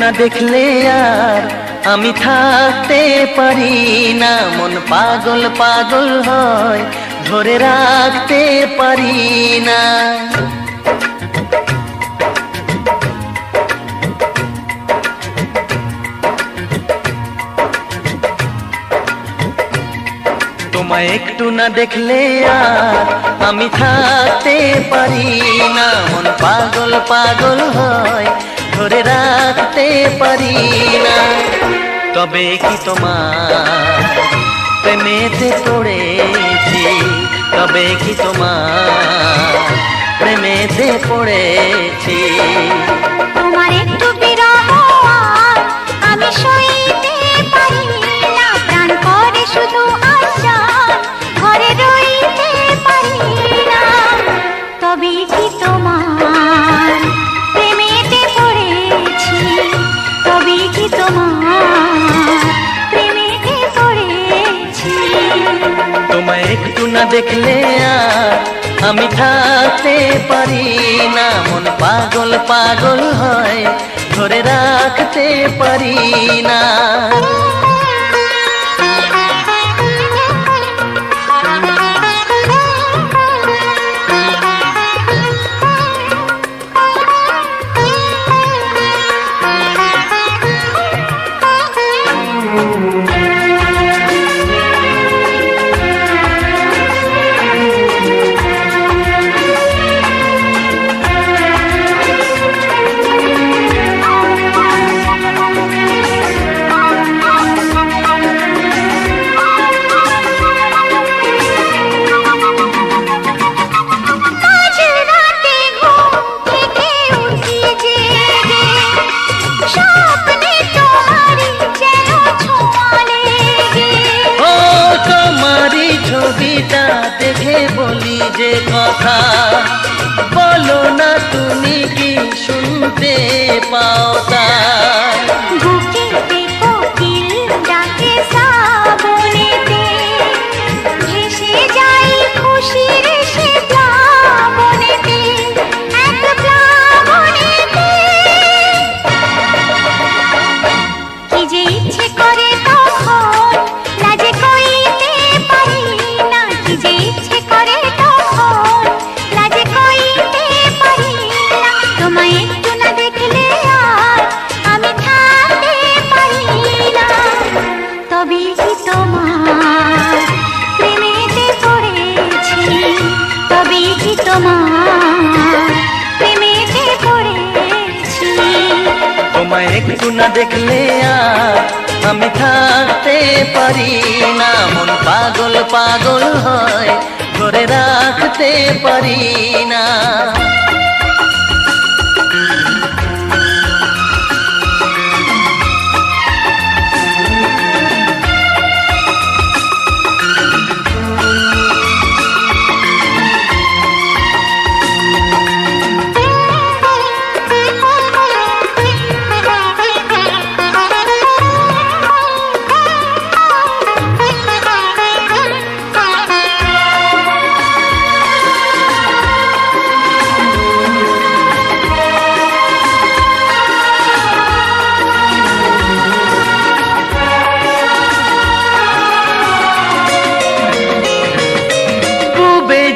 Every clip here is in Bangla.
না দেখলে আর আমি থাকতে পারি না, মন পাগল পাগল হয়, ধরে রাখতে পারি না। তোমায় একটু না দেখলে আর আমি থাকতে পারি না, মন পাগল পাগল হয়, ধরে রাখতে পারি না। তবে কি তোমার প্রেমেতে পড়েছি, তবে কি তোমার প্রেমেতে পড়েছি। তোমার একটু বিরহ আমি সইতে পারি না, প্রাণ করে শুধু আশা ঘরে রইতে পারি না। তবে কি তোমার প্রেমেতে পড়েছি, তবে কি তোমার প্রেমেতে পড়েছি। তোমায় একটু না দেখলে আর আমি থাকতে পারি না, মন পাগল পাগল হয়, ধরে রাখতে পারি না। ছবিটা দেখে বলি যে কথা, বলো না তুমি কি শুনতে পাও তা। বুকেতে কোকিল ডাকে শ্রাবণেতে, ভেসে যাই খুশির সে প্লাবনেতে, এক প্লাবনেতে। কি যে ইচ্ছে করে তখন লাজে কইতে পারি না, কি যে ইচ্ছে করে তখন লাজে কইতে পারি না। তোমায় একটু না দেখলে আর আমি থাকতে পারি না। তবে কি তোমার প্রেমেতে পড়েছি, তবে কি তোমার প্রেমেতে পড়েছি। তোমায় একটু না দেখলে আর আমি থাকতে পারি না, মন পাগল পাগল হয়, ধরে রাখতে পারি না।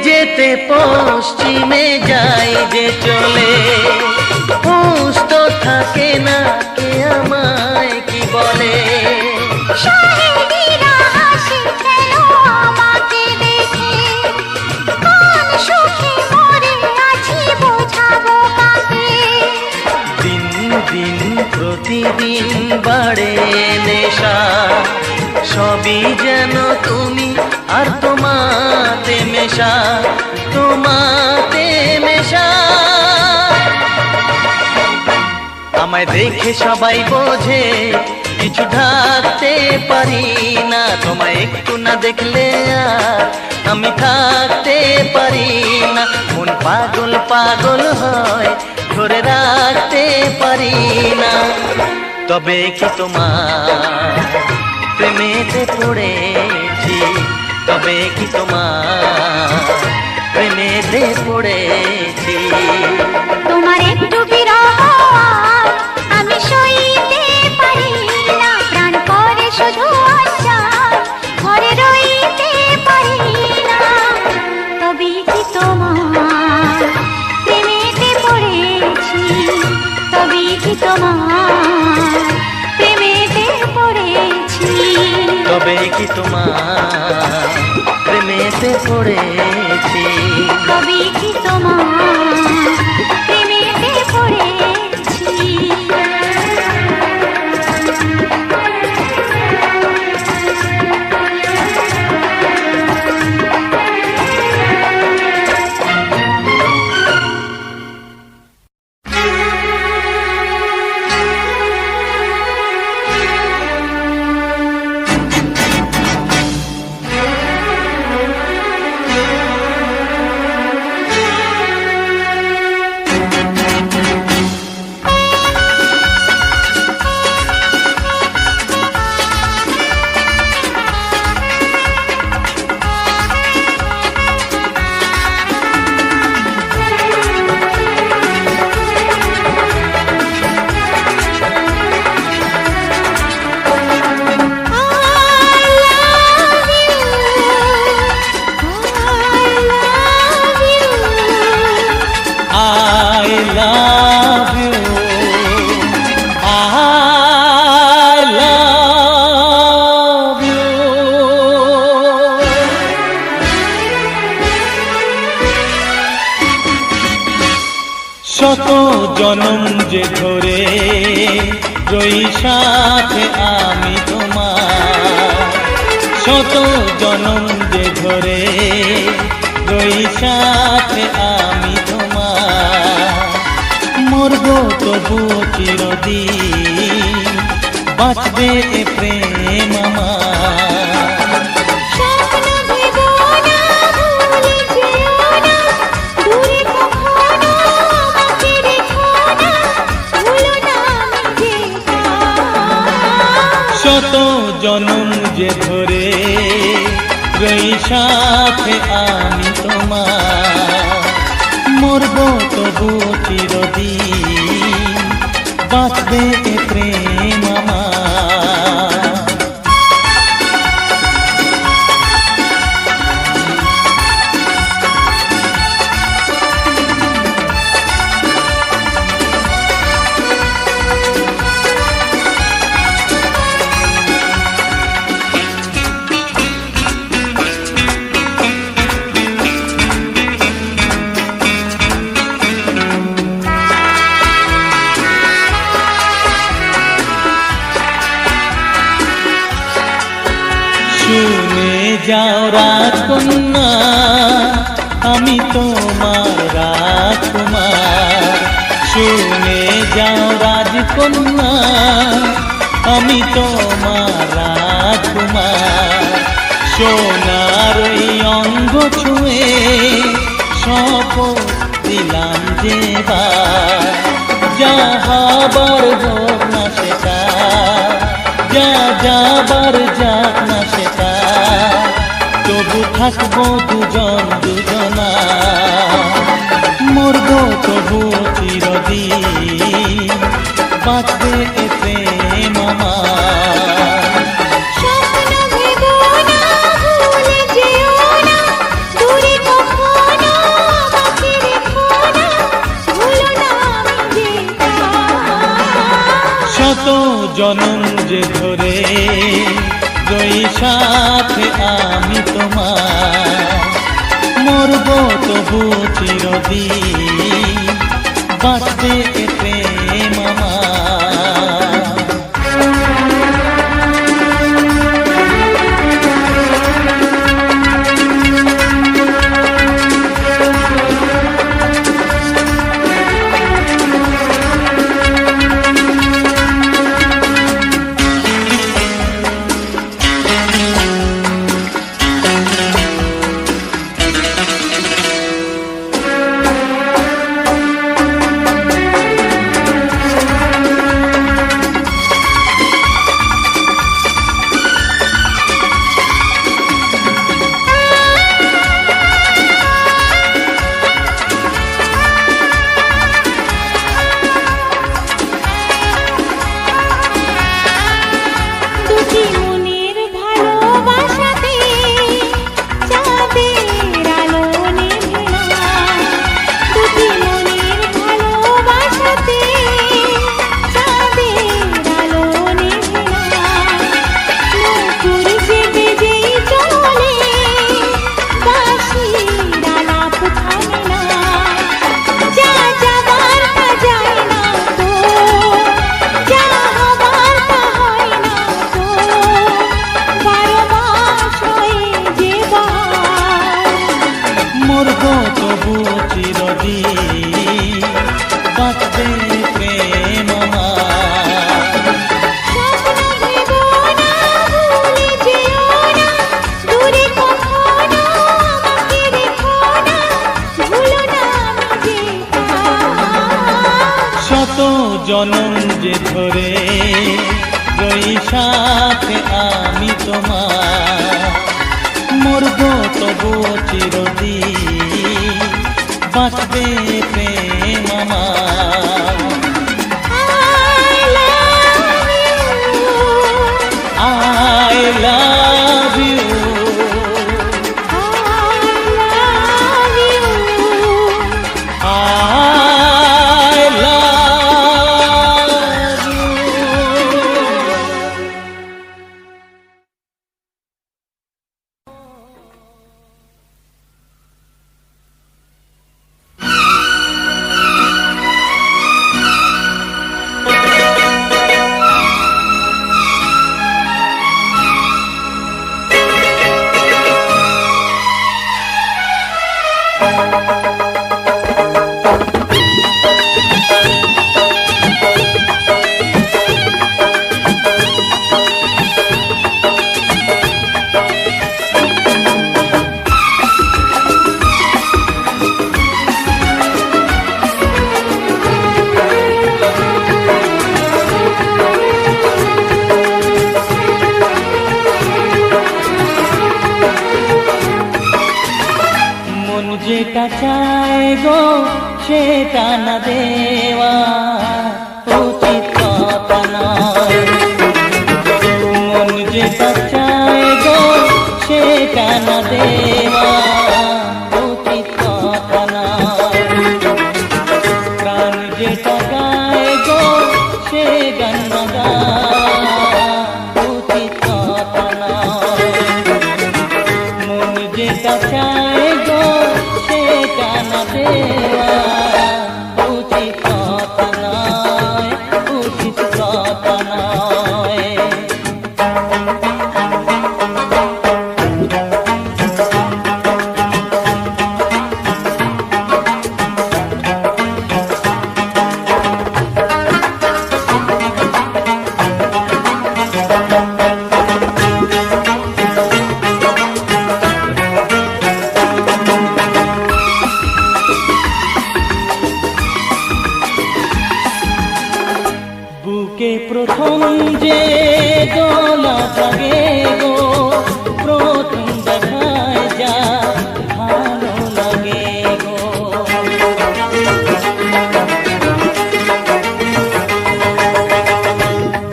যেতে পশ্চিমে যাই যে চলে, হুঁশ তো থাকে না, কে আমায় কি বলে। শাহেদিরা হাসে কেন আমাকে দেখে, কোন সুখে মরে আছি বোঝাবো কাকে। দিন দিন প্রতিদিন বাড়ে নেশা, সবই যেন তুমি আর তোমাতে মেশা, তোমাতে মেশা। আমায় দেখে সবাই বোঝে কিছু ঢাকতে পারি না, তোমায় একটু না দেখলে আর আমি থাকতে পারি না, মন পাগল পাগল হয়, ধরে রাখতে পারি না। তবে কি তোমার প্রেমেতে পড়েছি, তবে কি তোমার প্রেমেতে পড়েছি। তোমার একটু বিরহ আমি সই তবেই কি তোমার প্রেমেতে পড়েছি, তবেই কি তোমার প্রেমেতে পড়েছি। শত জনম যে ধরে রই সাথে আমি তোমার, শত জনম যে ধরে রই সাথে আমি তোমার, মরব তবু চিরদিন বাঁচবে এ প্রেম আমার। শত জনম যে ধরে রই সাথে আমি তোমার, মরব তবু চিরদিন বাঁচবে এ প্রেম আমার। শুনে যাও রাজকন্যা, আমি তোমার রাজকুমার। শুনে যাও রাজকন্যা, আমি তোমার রাজকুমার। সোনার ওই অঙ্গ ছুঁয়ে শপথ দিলাম যে যা হবার হোক না সেটা, যা যাবার যাক না সেটা, তবু থাকবো দুজন দুজনা, মরব তবু চিরদিন বাঁচবে এ প্রেম আমার। শত জনম যে ধরে রই সাথে আমি তোমার, মরব তবু চিরদিন বাঁচবে এ প্রেম আমার। জনম যে ধরে রই সাথে আমি তোমার, মরব তবু চিরদিন বাঁচবে প্রেম আমার। I love you. I love you. মন যেটা চায় গো সেটা না দেওয়া উচিত কথা নয়। মন যেটা চায় গো সেটা না দেওয়া উচিত কথা নয়। প্রাণ যেটা গায় গো সে গান না গাওয়া উচিত কথা নয়। মন যেটা চায় গো সেটা না দেওয়া উচিত কথা নয়, উচিত কথা নয়। বুকে প্রথম যে দোলা জাগে গো, প্রথম দেখায় যা ভালো লাগে গো।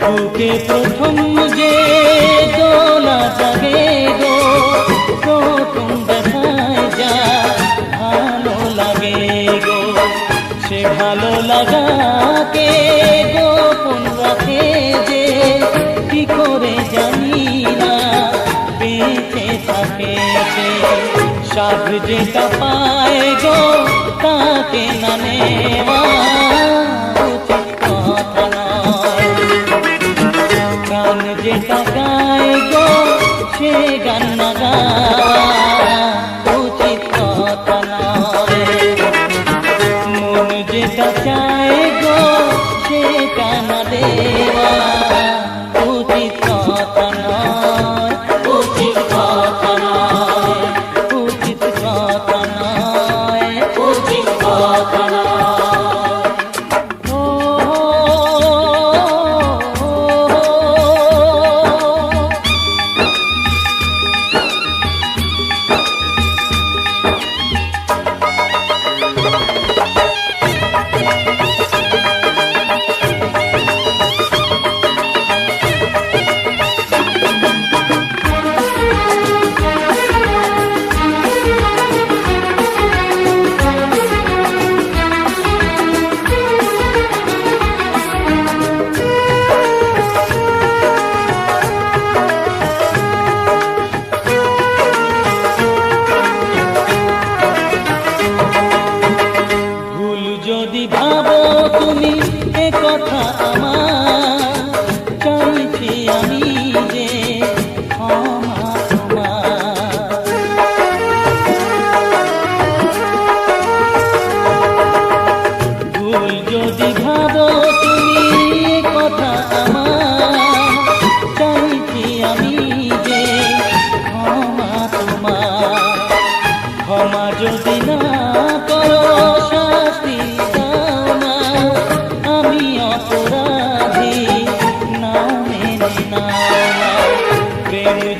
বুকে প্রথম যে দোলা জাগে গো, প্রথম দেখায় যা ভালো লাগে গো। সে ভালো লাগাকে গোপন রাখে যে কি করে জানি না, বেঁচে থাকে সে সাধ যেটা পায় গো তাকে না নেওয়া উচিত কথা নয়। গান যেটা গায় গো সে গান না গাওয়া উচিত কথা নয়। মন যেটা চায় গো সেটা না দেওয়া উচিত কথা নয়, উচিত কথা নয়, উচিত কথা নয়, উচিত কথা নয়। ও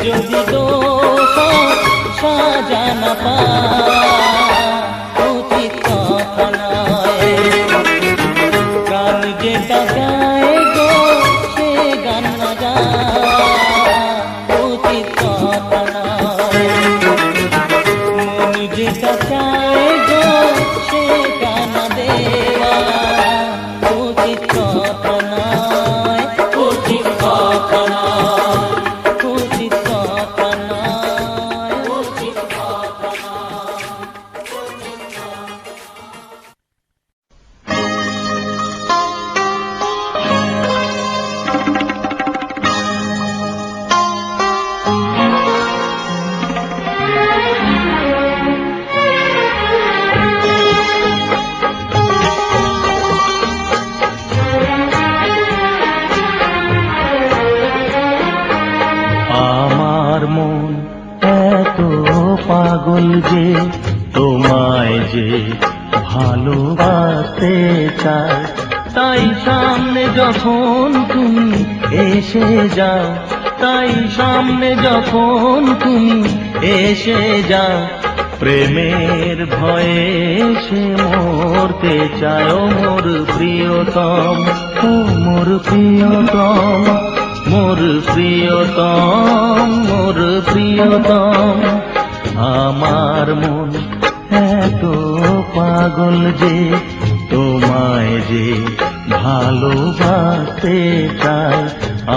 যদি দোষ সাজানা পায় উচিত কথা নয়। গান যেটা গায় গো সে গান না গায় উচিত কথা নয়। মন যেটা চায় গো সে গান দেওয়া উচিত কথা নয়। উচিত কথা নয়। উচিত কথা নয়। উচিত কথা নয়। আমার মন এত পাগল যে তোমায় যে ভালোবাসতে চায়, তাই সামনে যখন তুমি এসে যাও, তাই সামনে যখন তুমি এসে যাও, প্রেমের ভয়ে সে মরতে চায়। ও মোর প্রিয়তম, ও মোর প্রিয়তম, মোর প্রিয়তম, মোর প্রিয়তম। আমার মন এত পাগল যে তোমায় যে ভালোবাসতে চায়।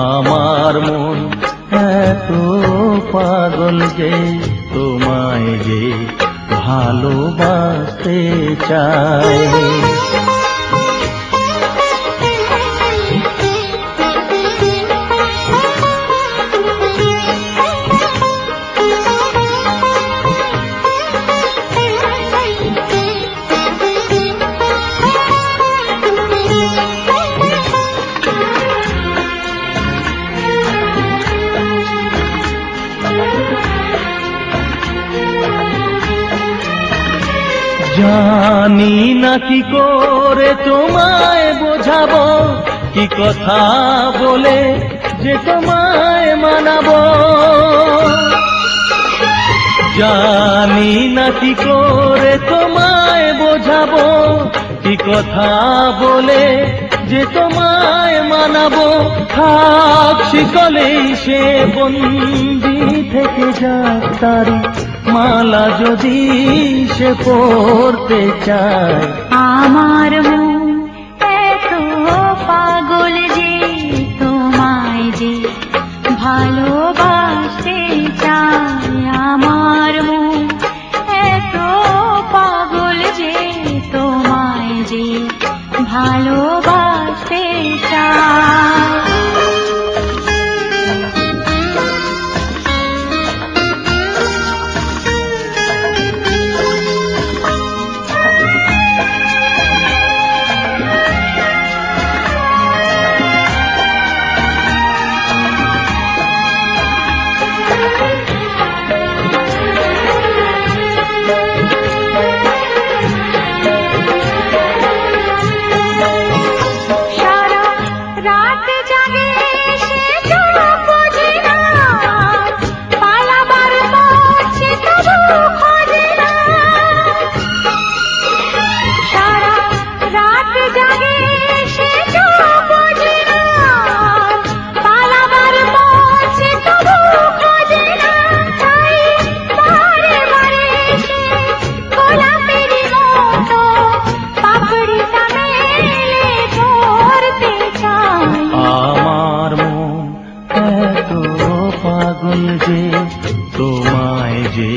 আমার মন এত পাগল যে তোমায় যে ভালোবাসতে চায়। জানি না কি করে তোমায় বোঝাবো, কি কথা বলে যে তোমায় মানাবো। জানি না কি করে তোমায় বোঝাবো, কি কথা বলে যে তোমায় মানাবো। থাক শিকলেই সে বন্দি থেকে যাক, তারি মালা যদি সে পড়তে চায়। আমার মন এত পাগল যে তোমায় যে ভালোবাসতে চায়। আমার মন এত পাগল যে তোমায় যে ভালোবাসতে চায়। তোমায় যে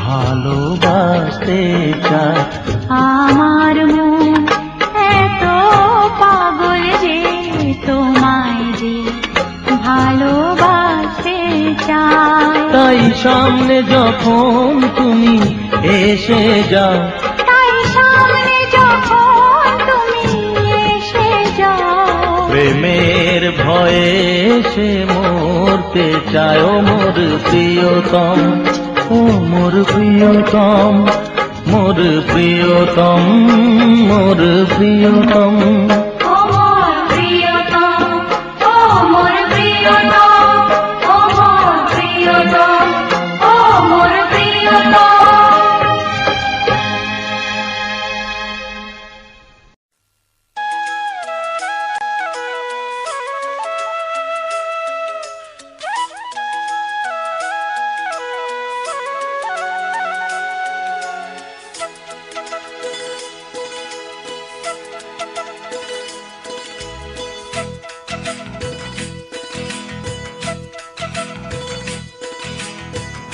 ভালোবাসতে চায়। আমার মন এত পাগল যে তোমায় যে ভালোবাসতে চায়। তাই সামনে যখন তুমি এসে যাও, তাই সামনে যখন তুমি এসে যাও, প্রেমের ভয়ে সে মরতে চায়। ও মোর প্রিয়তম, ও মোর প্রিয়তম, মোর প্রিয়তম, মোর প্রিয়তম। ও মোর প্রিয়তম, ও মোর প্রিয়তম, ও মোর প্রিয়তম।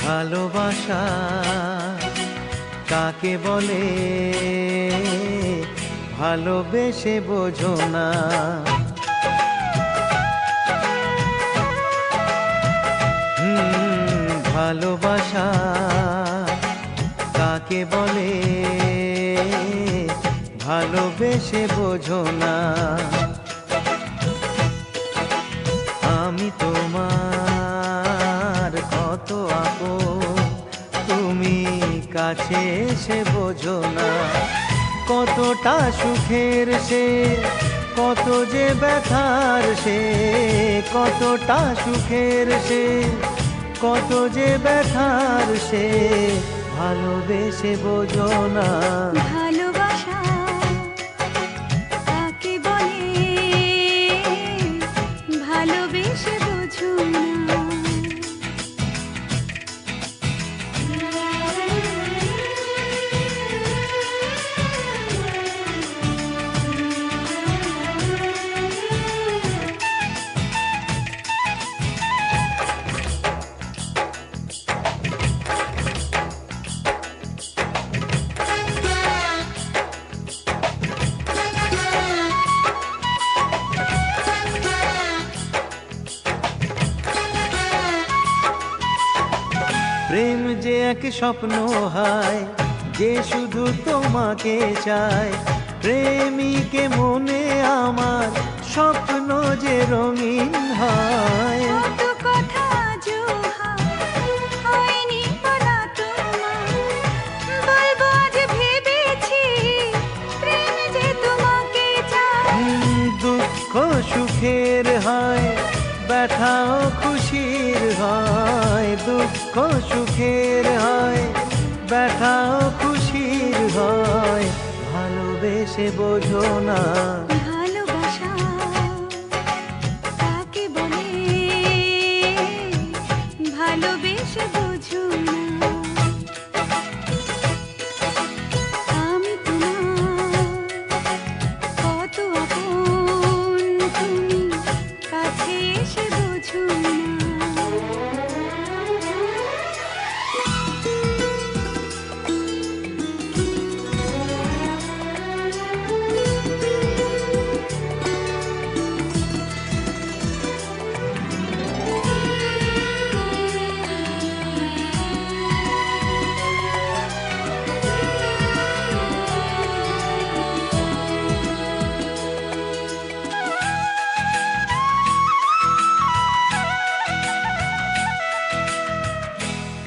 ভালোবাসা কাকে বলে ভালোবেসে বোঝো না। ভালোবাসা কাকে বলে ভালোবেসে বোঝো না। আমি তোমার কত আপন তুমি কাছে এসে বোঝো না। কতটা সুখের সে কত যে ব্যথার সে, কতটা সুখের সে কত যে ব্যথার সে ভালোবেসে বোঝো না। ভালোবাসা কাকে বলে ভালোবেসে বোঝো না। প্রেম যে এক স্বপ্ন হয় যে শুধু তোমাকে চায়। প্রেমিকে মনে আমার স্বপ্ন যে রঙিন হয়। কত কথা জোহা হয়নি বলা তোমার, বলবো আজ ভেবেছি প্রেম যে তোমাকে চায়। দুঃখ সুখের হয় ব্যথাও খুশির হয়। দুঃখ সুখের হয় ব্যথাও খুশির হয় ভালোবেসে বোঝো না। ভালোবাসা কাকে বলে ভালোবেসে বোঝো না। আমি তোমার কত আপন তুমি কাছে এসে বোঝো না।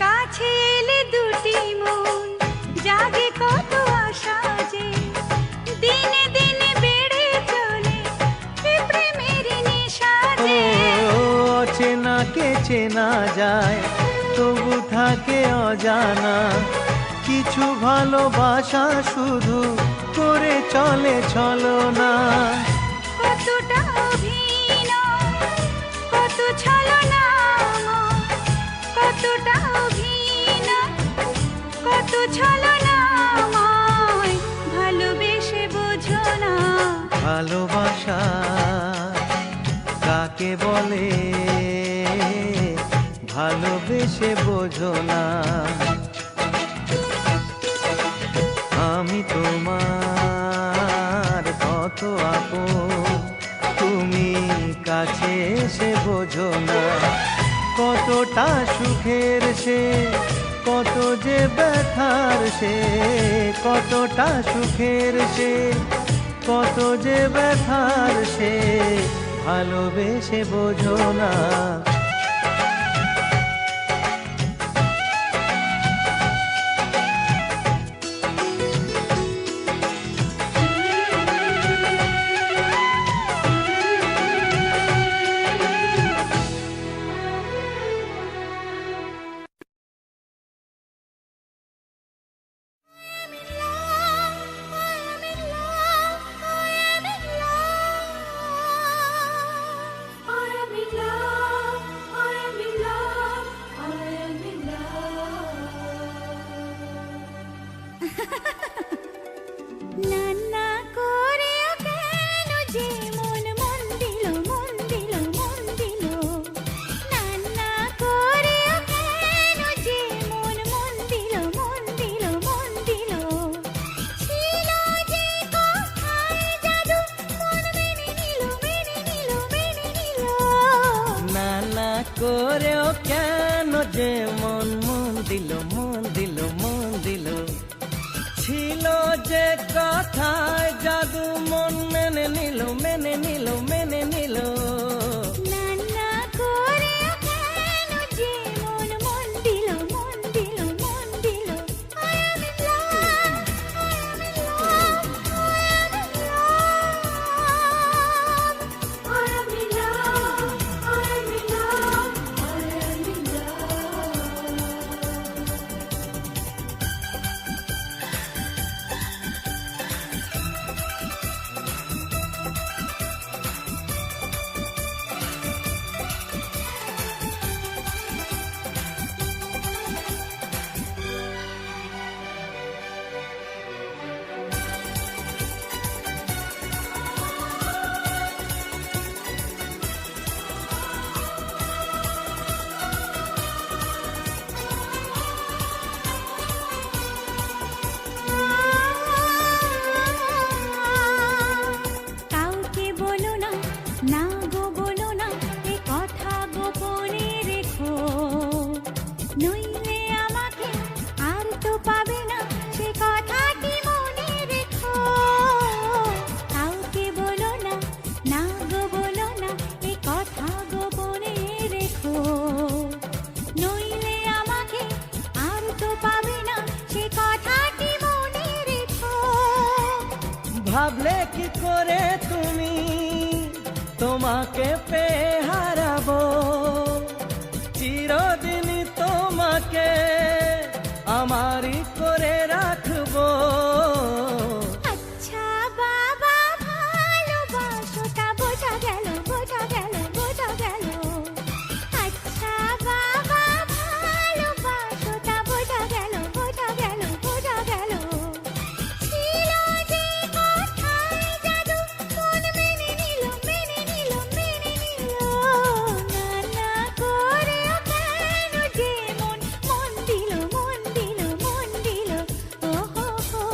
কাছে এলে দুটি মন জাগে কত আশা যে, দিনে দিনে বেড়ে চলে এ প্রেমের নেশা যে। চেনাকে চেনা যায় তবু থাকে অজানা। কিছু ভালোবাসা শুধু করে চলে ছলনা। কতটা অভিনয় কত ছলনা, কতটা অভিনয় কত ছলনা ভালোবেসে বোঝো না। ভালোবাসা কাকে বলে ভালোবেসে বোঝো না। আমি তোমার কত আপন তুমি কাছে এসে বোঝো না। কতটা সুখের সে কত যে ব্যথার সে, কতটা সুখের সে কত যে ব্যথার সে ভালোবেসে বোঝো না। I am in love. কেন যে মন মন দিল মন দিল মন দিল ছিল যে কথায় জাদু মন মেনে নিল মেনে নিল মেনে নিল না না করে কেন যে মন মন দিল মন দিল মন দিল I am in love, I am in love, I am in love, I am in love, I am in কাউকে বলো না না গো বলো না এ কথা গোপনে রেখো নইলে আমাকে আর তো পাবে না সে কথাটি মনে রেখো কাউকে বলো না না গো বলো না এ কথা গোপনে রেখো নইলে আমাকে আর তো পাবে না সে কথাটি মনে রেখো ভাবলে কি করে তুমি তোমাকে পেয়ে হারাবো চিরদিনই তোমাকে আমারই করে রাখবো আচ্ছা বাবা ভালোবাসোটা বোঝা গেল বোঝা গেল বোঝা গেল আচ্ছা বাবা ভালোবাসোটা বোঝা গেল বোঝা গেল বোঝা গেল ছিল যে কথায় জাদু মন মেনে নিল মেনে নিল মেনে নিল না না করে কেন যে মন মন দিল মন দিল মন দিল ও হো হো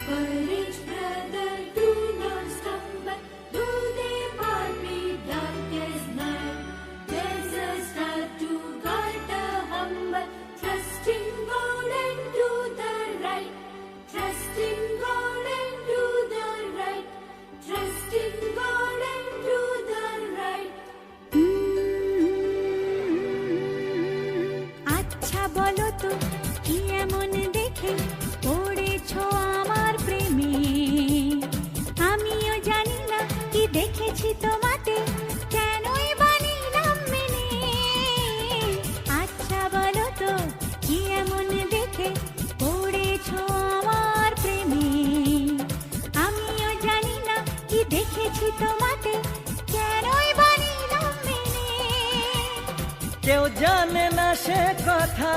Courage, brother, do not stumble. Though they part be dark as night, there's a star to guide the humble. Trust in God and do the right. Trust in God and do the right. Trust in God and do the right. আচ্ছা বলো তো কি এমন দেখে পড়েছো আমার প্রেমে আমিও জানি না কি দেখেছি তোমাতে কেনই বানিলাম মেনে আচ্ছা বলো তো কি এমন দেখে পড়েছো আমার প্রেমে আমিও জানি না কি দেখেছি তোমাতে কেনই বানিলাম মেনে কেউ জানে না সে কথা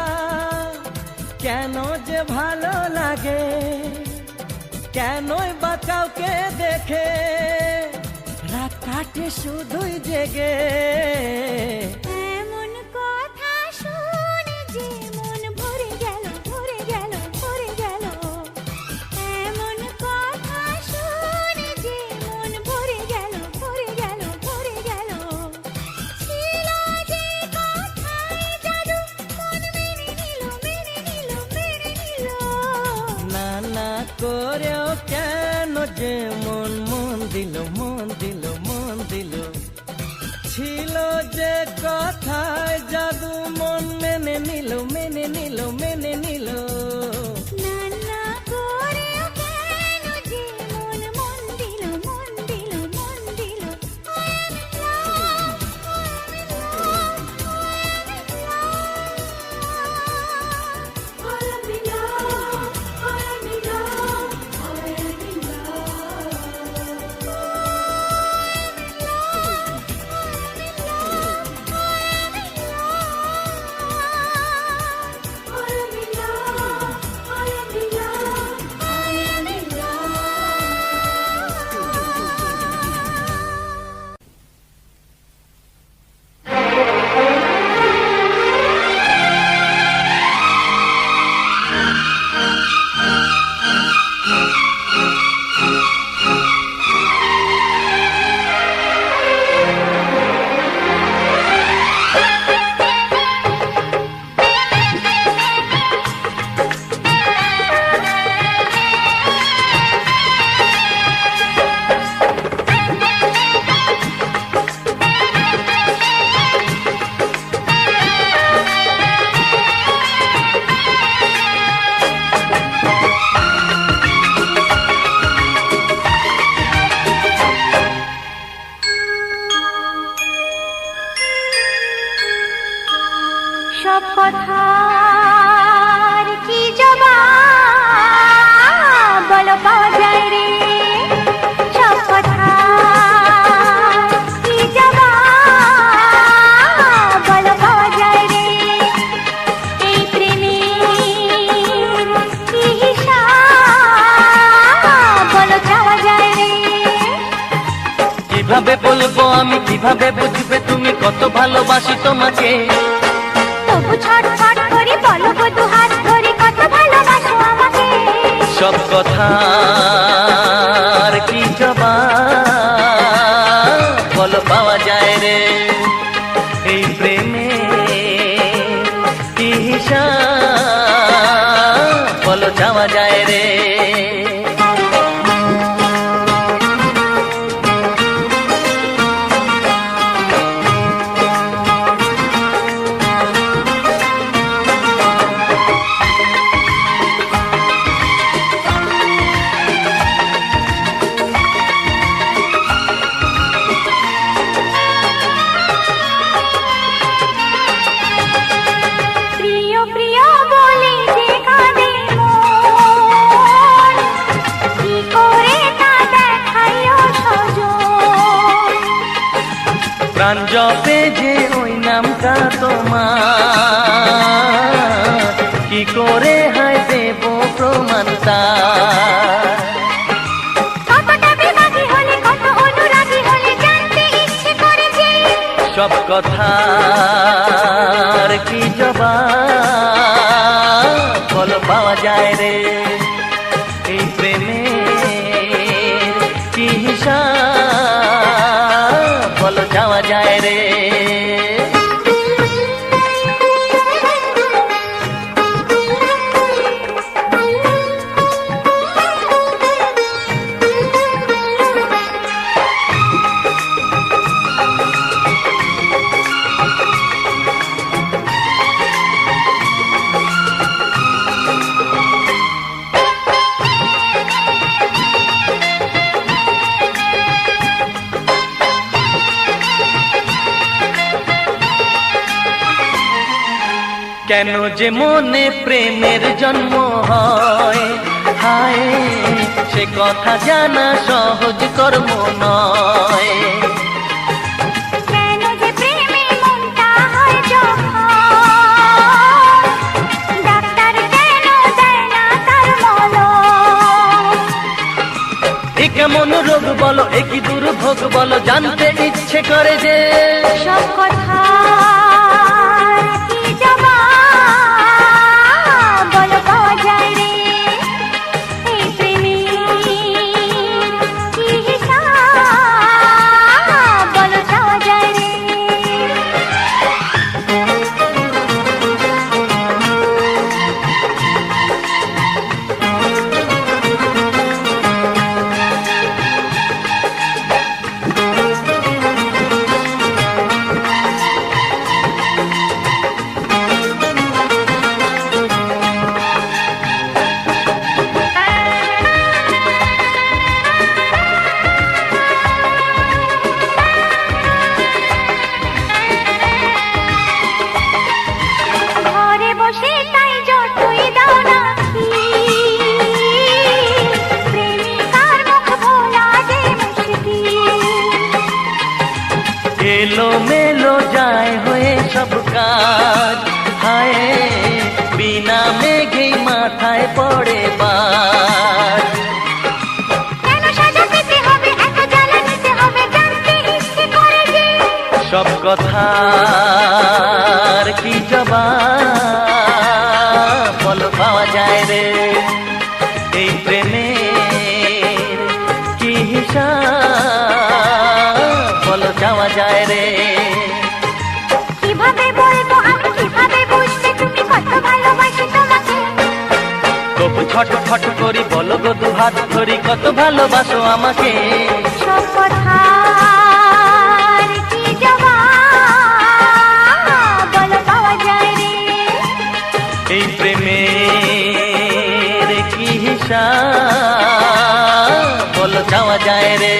কেন যে ভালো লাগে কেনই বা কাউকে দেখে রাত কাটে শুধুই জেগে এমন কথা শুনে যে মন ভরে গেল ভরে গেল ভরে গেল এমন কথা শুনে যে মন ভরে গেল ভরে গেল ভরে গেল ছিল যে কথায় জাদু মন মেনে নিল মেনে নিল মেনে নিল না না করেও কেন যে মন মন দিল মন দিল মন দিল ছিল যে কথায় জাদু মন মেনে নিল মেনে নিল মেনে নিল না না করে কেন যে মন মন দিল মন দিল মন দিল I am in love, I am in love, I am in love, I am in love, I am in love, I am in কিভাবে বলবো আমি, কিভাবে বুঝবে তুমি কত ভালোবাসি তোমাকে। তবু ছটফট করে বলো গো দুহাত ধরে কত ভালোবাসো আমাকে। সব কথার কি জবাব বলো পাওয়া যায় রে, এই প্রেমে কি হিসাব বলো চাওয়া যায় রে। প্রিয় প্রিয় বলে যে কাঁদে মন, কি করে তা দেখাইও সজন। প্রাণ জপে যে ওই নামটা তোমার, কি করে হায় দেব প্রমাণ তার। কতটা বিভাগী হলে কত অনুরাগী হলে জানতে ইচ্ছে করে যে। সব কথার কি জবাব বলো পাওয়া যায় রে, এই প্রেমের কি হিসাব বলো চাওয়া যায় রে। কেন যে মনে প্রেমের জন্ম হয়, হায় সে কথা জানা সহজ কর্ম নয়। কেন যে প্রেমে মনটা হয় যখন, ডাক্তার কেন দেয় না তার মলম। এ কেমন রোগ বলো, এ কি দুর্ভোগ বলো, জানতে ইচ্ছে করে যে। সব কথা কি জবাব বলো পাওয়া যায় রে, এই প্রেমের কি হিসাব বলো চাওয়া যায় রে। ঘরে বসে তাই যতই দাও না কি, প্রেমিকার মুখ ভোলা যে মুশকিল। এলো মেলো যায় হয়ে সব কাজ, হায় বিনা মেঘেই মাথায় পড়ে বাজ। কেন সাজা পেতে হবে, এত জ্বালা নিতে হবে, জানতে ইচ্ছে করে যে। সব কথার কি জবাব বলো পাওয়া যায় রে, এই প্রেমের কি হিসাব বলো চাওয়া যায় রে। কিভাবে বলবো আমি, কিভাবে বুঝবে তুমি কত ভালোবাসি তোমাকে। তবু ছটফট করি বলো গো দুহাত ধরি কত ভালোবাসো আমাকে। সব কথার কি জবাব বলো পাওয়া যায় রে, এই প্রেমের কি হিসাব বলো চাওয়া যায় রে।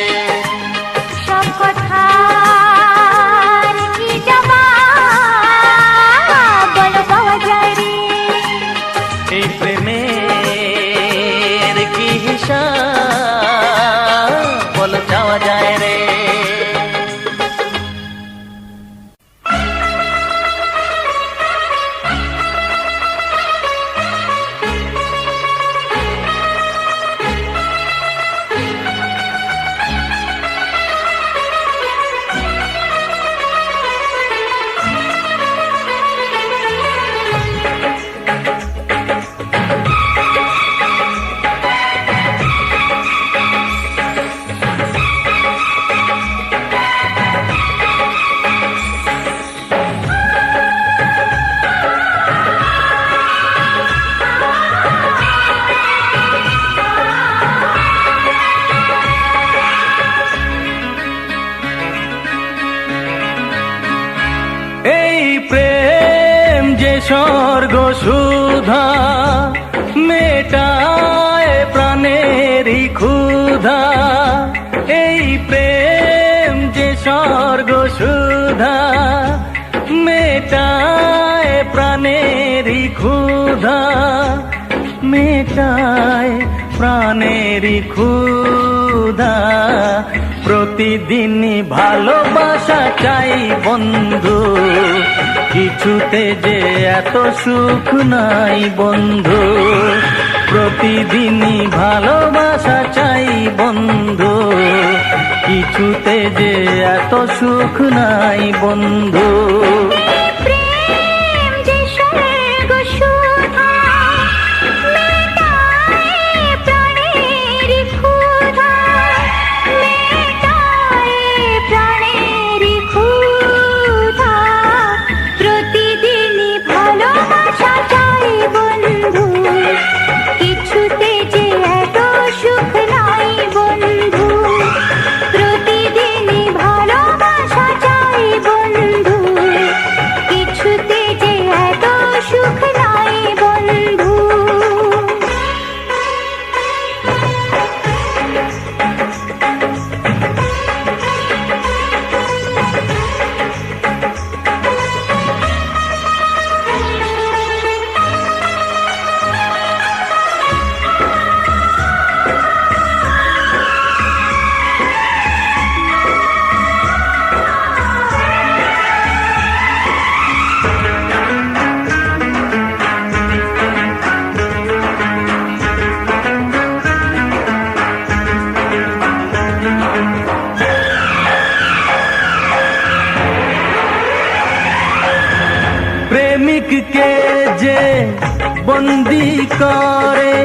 সব কথার কি জবাব বলো পাওয়া যায় রে, এই প্রেমের কি হিসাব বলো চাওয়া যায় রে। স্বর্গ সুধা মেটায় প্রাণেরই ক্ষুধা, এই প্রেম যে স্বর্গ সুধা মেটায় প্রাণেরই ক্ষুধা, মেটায় প্রাণেরই ক্ষুধা। প্রতিদিনই ভালোবাসা চাই বন্ধু, কিছুতে যে এত সুখ নাই বন্ধু। প্রতিদিনই ভালোবাসা চাই বন্ধু, কিছুতে যে এত সুখ নাই বন্ধু। প্রেম যে স্বর্গ সুধা মেটায় প্রাণের ক্ষুধা, মেটায় প্রাণের ক্ষুধা। প্রতিদিনই ভালোবাসা চাই বন্ধু, কিছুতে যে এত সুখ নাই বন্ধু। প্রতিদিনই ভালোবাসা চাই বন্ধু, কিছুতে যে এত সুখ নাই বন্ধু। প্রেমিককে যে বন্দি করে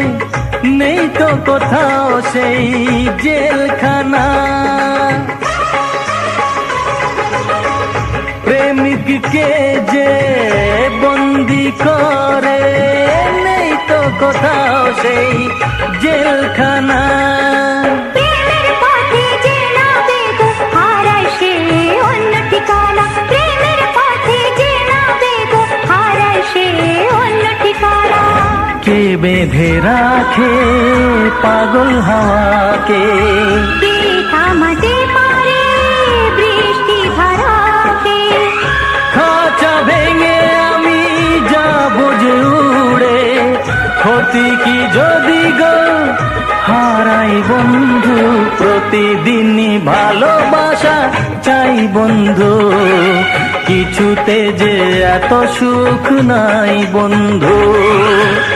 নেই তো কোথাও সেই জেলখানা, প্রেমিককে যে বন্দি করে নেই তো কোথাও সেই জেলখানা। প্রেমের পথে যে নাবে গো হারায় সে অন্য ঠিকানা, প্রেমের পথে যে নাবে গো হারায় সে অন্য ঠিকানা। কে বেঁধে রাখে পাগল হাওয়াকে, কে থামাতে পারে বৃষ্টি ধারাকে। খাঁচা ভেঙে আমি যাব যে উড়ে, ক্ষতি কি যদি গো হারাই বন্ধু। প্রতিদিনই ভালোবাসা চাই বন্ধু, কিছুতে যে এত সুখ নাই বন্ধু।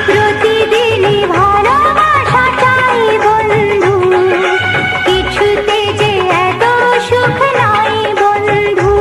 প্রতিদিনই ভালোবাসা চাই বন্ধু, কিছুতে যে এত সুখ নাই বন্ধু।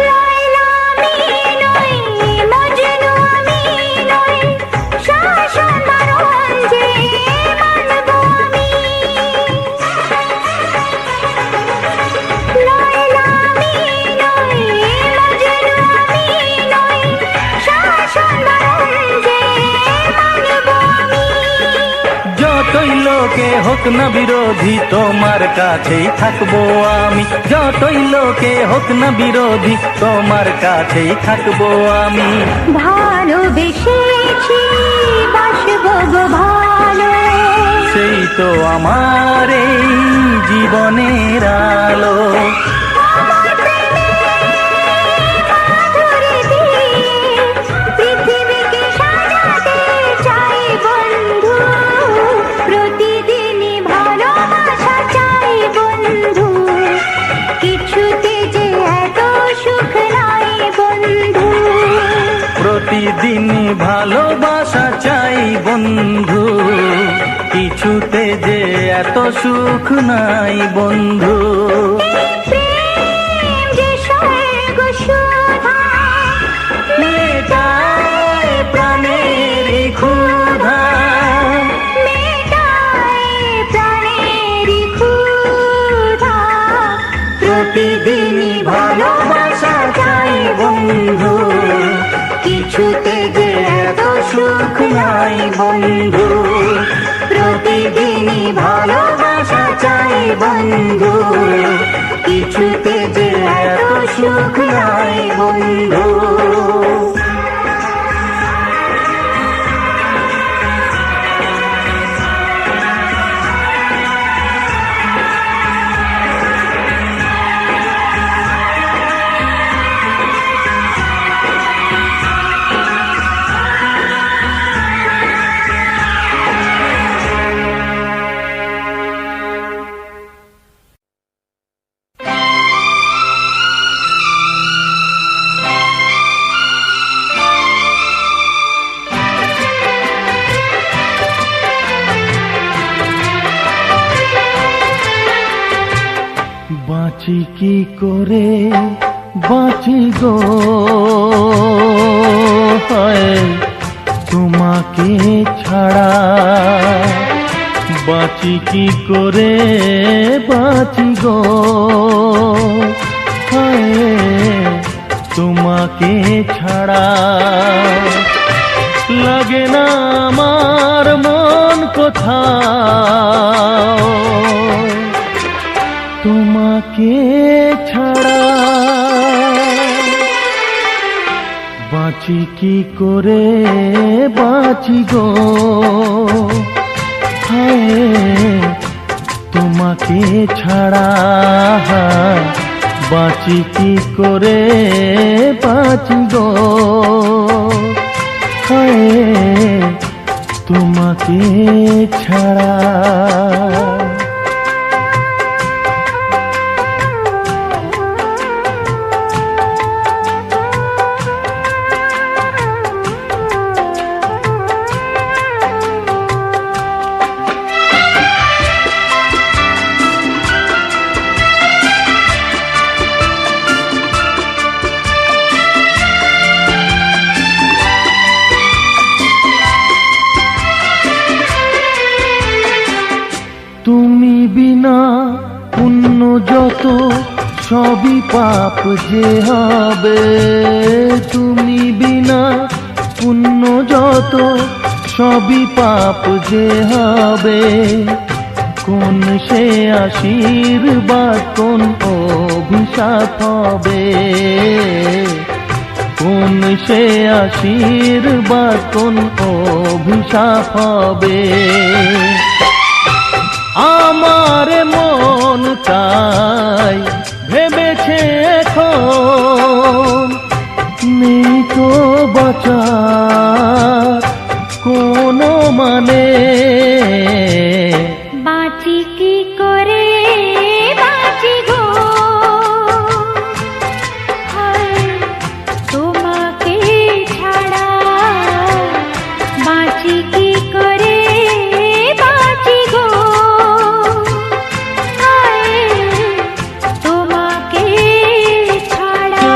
লায়লা আমি নই, মজনু আমি নই, শাসন বারণ যে মানব আমি। লায়লা আমি নই, মজনু আমি নই, শাসন বারণ যে মানব আমি। যতই লোকে হোক না বিরোধী তোমার কাছেই থাকবো আমি, যতই লোকে হোক না বিরোধী তোমার কাছেই থাকবো আমি। ভালোবেসেছি বাসব গো ভালো, সেই তো আমার এই জীবনের আলো। আমার প্রেমে মাধুরী দিয়ে পৃথিবীকে সাজাতে চাই বন্ধু। প্রতিদিনই ভালোবাসা চাই বন্ধু, কিছুতে যে এত সুখ নাই বন্ধু। প্রতিদিনই ভালোবাসা চাই বন্ধু, কিছুতে যে এত সুখ নাই বন্ধু। প্রেম যে স্বর্গ সুধা মেটা ভালোবাসা চাই বন্ধু, কিছুতে যে এত সুখ নাই বন্ধু। বাঁচি কি করে বাঁচি গো, হায় তোমাকে ছাড়া। বাঁচি কি করে বাঁচি গো, হায় তোমাকে ছাড়া। লাগে না আমার মন কোথাও তোমাকে ছাড়া। বাঁচি কি করে বাঁচি গো, হায় তোমাকে ছাড়া। বাঁচি কি করে বাঁচি গো, হায় তোমাকে ছাড়া। তুমি বিনা পুণ্য যত সবই পাপ যে হবে। তুমি বিনা পুণ্য যত সবই পাপ যে হবে। কোন সে আশীর্বাদ কোন অভিশাপ হবে। কোন সে আশীর্বাদ কোন অভিশাপ হবে। আমার মন তাই ভেবেছে এখন, নেই তো বাঁচার কোনো মানে। বাঁচি কি করে বাঁচি গো, হায় তোমাকে ছাড়া। বাঁচি কি করে বাঁচি গো, হায় তোমাকে ছাড়া।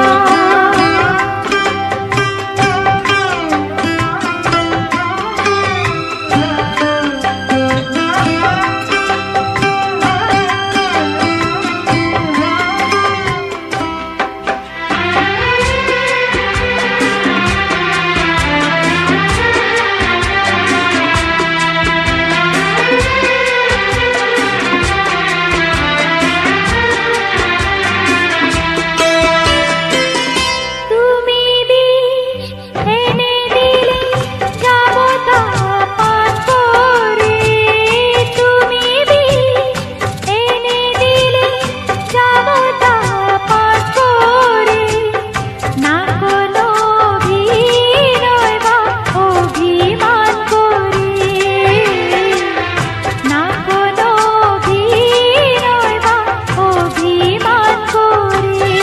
তুমি বিষ এনে দিলে যাব তা পান করে। তুমি বিষ এনে দিলে যাব তা পান করে। না কোনো অভিনয় বা অভিমান করে। না কোনো অভিনয় বা অভিমান করে।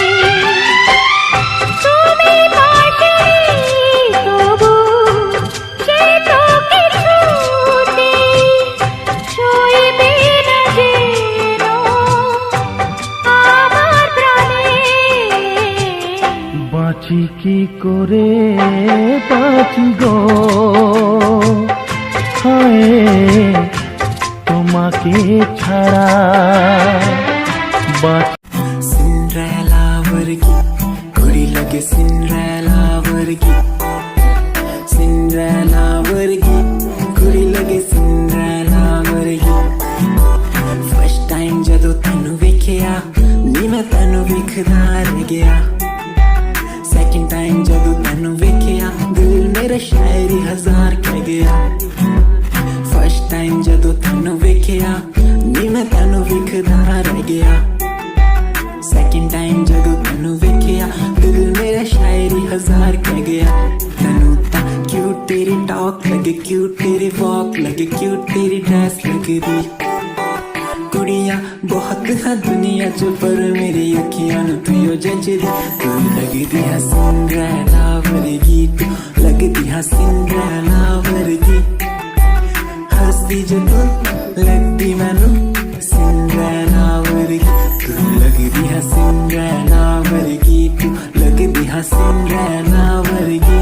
তুমি পাশে তবু সে তো কিছুতে সইবে না যেন আমার প্রাণে। বাঁচি কি করে বাঁচি গো, হায় তোমাকে ছাড়া। सिंड्रेला वर्गी घोड़ी लगे सिंड्रेला वर्गी। सिंड्रेला वर्गी घोड़ी लगे सिंड्रेला वर्गी। विखदा रह गया सैकेंड टाइम जदों तैनू वेखिया दिल मेरा शायरी हजार कह गया फर्स्ट टाइम जदों तैनू वेखिया नी मैं तैनू विखदा रह गया सैकेंड टाइम जदों तैनू वेखिया दिल मेरा शायरी हजार कह गया तैनू ता क्यूट तेरी टॉक लगे क्यूट तेरी वॉक लगे क्यूट तेरी ड्रेस लगदी कुड़ियां बहुत है दुनिया च पर मेरी अखियां नू तू जचदी तू लगदी है सिंड्रेला वर्गी तू लगदी है सिंड्रेला वर्गी हंसदी जो तू लगदी मैनू सिंड्रेला वर्गी तू लगदी है सिंड्रेला वर्गी तू लगदी है सिंड्रेला वर्गी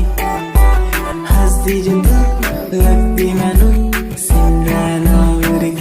हंसदी जो तू लगदी मैनू सिंड्रेला वर्गी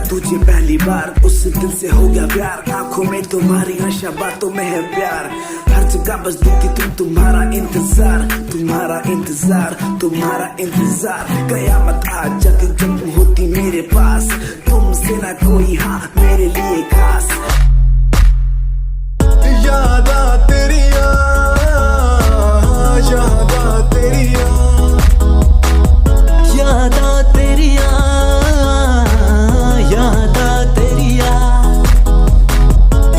तुझे पहली बार उस दिल से हो गया प्यार आंखों में तुम्हारी नशा बातों में है प्यार हर जगह बस दिखती तुम्हारा इंतजार तुम्हारा इंतजार तुम्हारा इंतजार कयामत आज जब जब होती मेरे पास तुमसे ना कोई हाँ मेरे लिए खास यादा तेरिया यादा तेरिया यादा तेरिया यादा तेरिया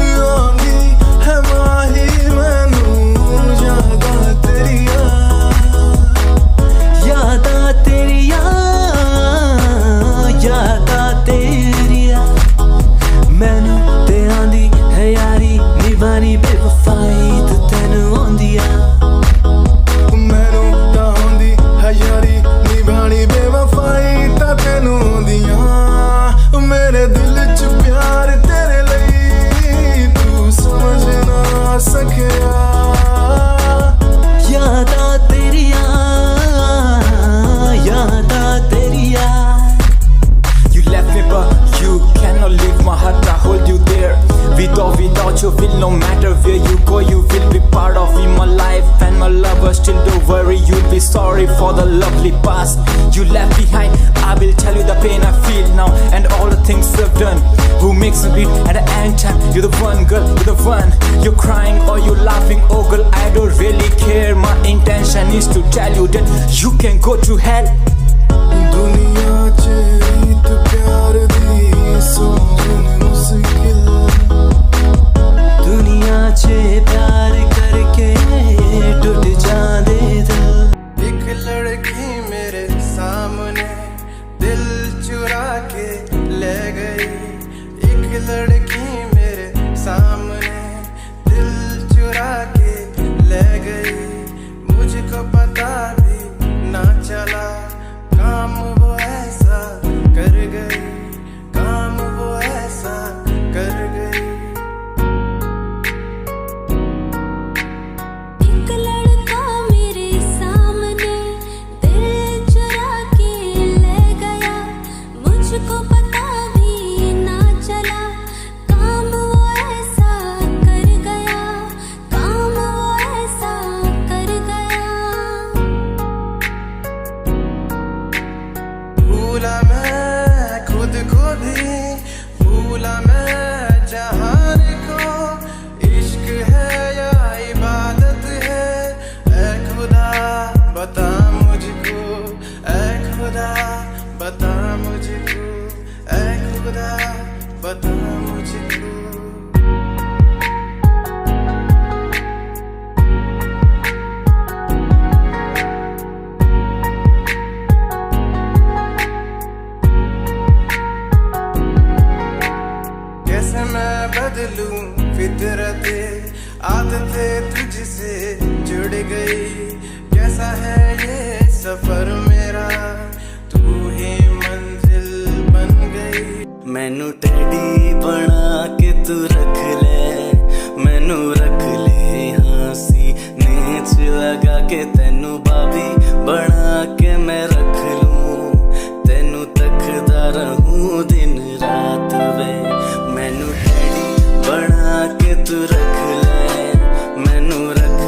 योंगी है माही मैनू यादा तेरिया यादा तेरिया यादा तेरिया मैनू ते आंदी है यारी निभानी बेवफाई तू तैनू आंदिया मैनू तां आंदी है यारी निभानी बेवफाई तां तैनू आंदिया मेरे दिल च प्यार तेरे लिए तू समझ ना सकिया यादा तेरिया यादा तेरिया You left me but you cannot leave my heart I hold you there without you feel no matter where you go you will be part of me my life and my lover still don't worry you'll be sorry for the lovely past you left behind I will tell you the pain I feel now and all the things I've done who makes me bleed at the end time you're the one girl you're the one you're crying or you're laughing oh girl I don't really care my intention is to tell you that you can go to hell दुनिया च रीत प्यार दी समझन मुश्किल दुनिया च प्यार करके टूट जांदे दिल एक लड़की मेरे सामने दिल चुरा के ले गई एक लड़की मेरे सामने दिल चुरा के ले गई मुझको पता भी ना चला काम वो ऐसा कर गई काम वो ऐसा कर गई एक लड़का मेरे सामने दिल चुरा के ले गया मुझको पता भी ना चला काम वो ऐसा कर गया काम वो ऐसा कर गया भूला मैं खुद को भी भूला मैं जहान को इश्क है या इबादत है ऐ खुदा बता मुझको ऐ खुदा बता मुझको ऐ खुदा बता मुझको कैसे मैं बदलूं फितरते आदतें तुझसे जुड़ गई कैसा है ये सफर मेरा तू ही मंजिल बन गई मैनू टेडी बना के तू रख ले मैनू रख ले हंसी नेच लगा के तेनू बाबी बना के मैं रख लूं तेनू तकदा रहूं दिन रात वे मैनू टेडी बना के तू रख ले मैनू रख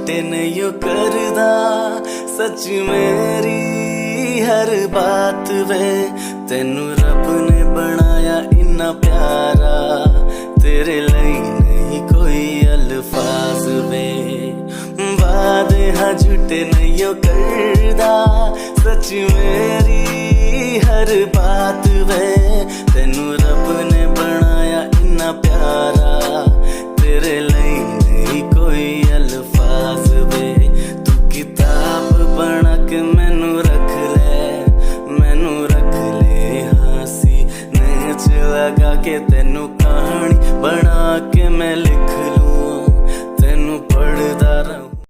झूठे नहीं करदा सच मेरी हर बात वे तेनू रब ने बनाया इन्ना प्यारा तेरे लिए नहीं कोई अल्फाज वे वादे हाँ झूठे नहीं करदा सच मेरी हर बात वे तेनू रब ने बनाया इन्ना प्यारा तेरे लिए नहीं कोई अल्फाज वे तू किताब बना के मैनू रख ले हासी नेच लगा के तेनू कहानी बना के मैं लिख लूं तेनू पढ़दा रहूं